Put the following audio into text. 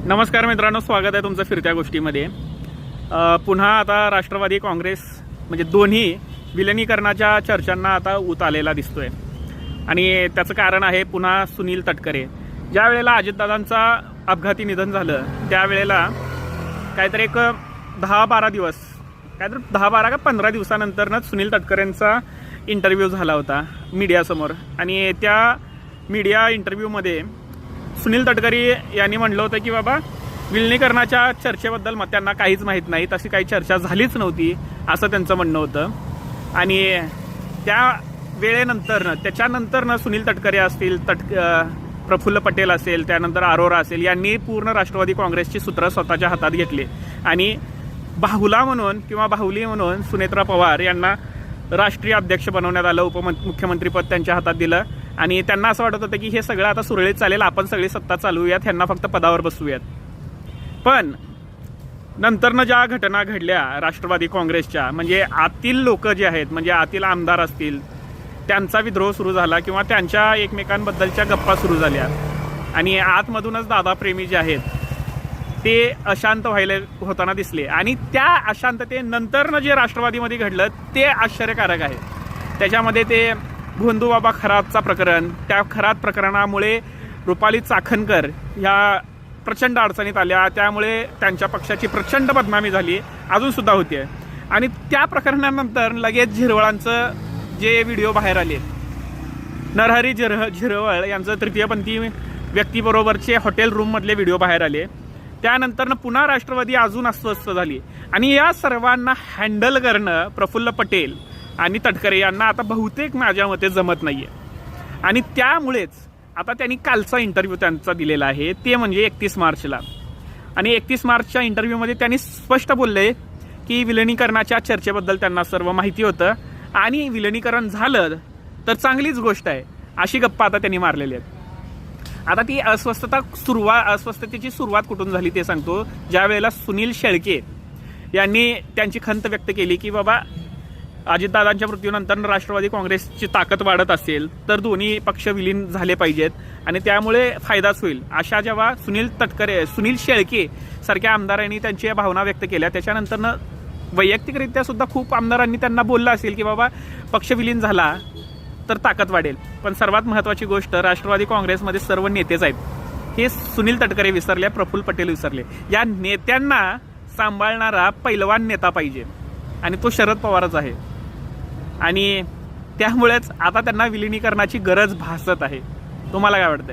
नमस्कार मित्रांनो, स्वागत आहे तुमचं फिरत्या गोष्टीमध्ये। पुन्हा आता राष्ट्रवादी काँग्रेस म्हणजे दोन्ही विलिनीकरणाच्या चर्चांना आता ऊत आलेला दिसतोय आणि त्याचं कारण आहे पुन्हा सुनील तटकरे। ज्या वेळेला अजितदादांचा अपघाती निधन झालं त्यावेळेला काहीतरी एक 10-12 दिवस, काहीतरी 10-12 का 15 दिवसानंतरच सुनील तटकरेंचा इंटरव्ह्यू झाला होता मीडियासमोर आणि त्या मीडिया इंटरव्ह्यूमध्ये सुनील तटकरे यांनी म्हटलं होतं की बाबा विलिनीकरणाच्या चर्चेबद्दल त्यांना काहीच माहीत नाही, तशी काही चर्चा झालीच नव्हती असं त्यांचं म्हणणं होतं। आणि त्या वेळेनंतर त्याच्यानंतर सुनील तटकरे असतील, प्रफुल्ल पटेल असेल, त्यानंतर अरोरा असेल, यांनी पूर्ण राष्ट्रवादी काँग्रेसची सूत्र स्वतःच्या हातात घेतली आणि बाहुला म्हणून किंवा बाहुली म्हणून सुनेत्रा पवार यांना राष्ट्रीय अध्यक्ष बनवण्यात आलं, उपमुख्यमंत्रीपद त्यांच्या हातात दिलं आणि त्यांना असं वाटत होतं की हे सगळं आता सुरळीत चालेल, आपण सगळी सत्ता चालवूयात, ह्यांना फक्त पदावर बसवूयात। पण नंतरनं ज्या घटना घडल्या राष्ट्रवादी काँग्रेसच्या, म्हणजे आतील लोक जे आहेत, म्हणजे आतील आमदार असतील, त्यांचा विद्रोह सुरू झाला किंवा त्यांच्या एकमेकांबद्दलच्या गप्पा सुरू झाल्या आणि आतमधूनच दादाप्रेमी जे आहेत ते अशांत व्हायला होताना दिसले आणि त्या अशांततेनंतरनं जे राष्ट्रवादीमध्ये घडलं ते आश्चर्यकारक आहे। त्याच्यामध्ये ते भोंदूबाबा खरातचा प्रकरण, त्या खरात प्रकरणामुळे रुपाली चाकणकर ह्या प्रचंड अडचणीत आल्या, त्यामुळे त्यांच्या पक्षाची प्रचंड बदनामी झाली, अजूनसुद्धा होते। आणि त्या प्रकरणानंतर लगेच झिरवळांचं जे व्हिडिओ बाहेर आले, नरहरी झिरवळ यांचं तृतीयपंथी व्यक्तीबरोबरचे हॉटेल रूममधले व्हिडिओ बाहेर आले, त्यानंतर पुन्हा राष्ट्रवादी अजून अस्वस्थ झाली आणि या सर्वांना हँडल करणं प्रफुल्ल पटेल आणि तटकरे यांना आता बहुतेक माझ्या मते जमत नाहीये। आणि त्यामुळेच आता त्यांनी कालचा इंटरव्ह्यू त्यांचा दिलेला आहे, ते म्हणजे 31 मार्चला। आणि 31 मार्चच्या इंटरव्ह्यूमध्ये त्यांनी स्पष्ट बोलले की विलिनीकरणाच्या चर्चेबद्दल त्यांना सर्व माहिती होतं आणि विलिनीकरण झालं तर चांगलीच गोष्ट आहे, अशी गप्पा आता त्यांनी मारलेली आहेत। आता ती अस्वस्थतेची सुरुवात कुठून झाली ते सांगतो। ज्या वेळेला सुनील शेळके यांनी त्यांची खंत व्यक्त केली की बाबा अजितदादांच्या मृत्यूनंतर राष्ट्रवादी काँग्रेसची ताकद वाढत असेल तर दोन्ही पक्ष विलीन झाले पाहिजेत आणि त्यामुळे फायदाच होईल, अशा जेव्हा सुनील शेळके सारख्या आमदारांनी त्यांच्या भावना व्यक्त केल्या, त्याच्यानंतर वैयक्तिकरित्या सुद्धा खूप आमदारांनी त्यांना बोललं असेल की बाबा पक्ष विलीन झाला तर ताकद वाढेल। पण सर्वात महत्त्वाची गोष्ट, राष्ट्रवादी काँग्रेसमध्ये सर्व नेतेच आहेत, हे सुनील तटकरे विसरले, प्रफुल्ल पटेल विसरले। या नेत्यांना सांभाळणारा पैलवान नेता पाहिजे आणि तो शरद पवारच आहे आणि त्यामुळेच आता त्यांना विलिनीकरणाची गरज भासत आहे। तुम्हाला काय वाटतंय?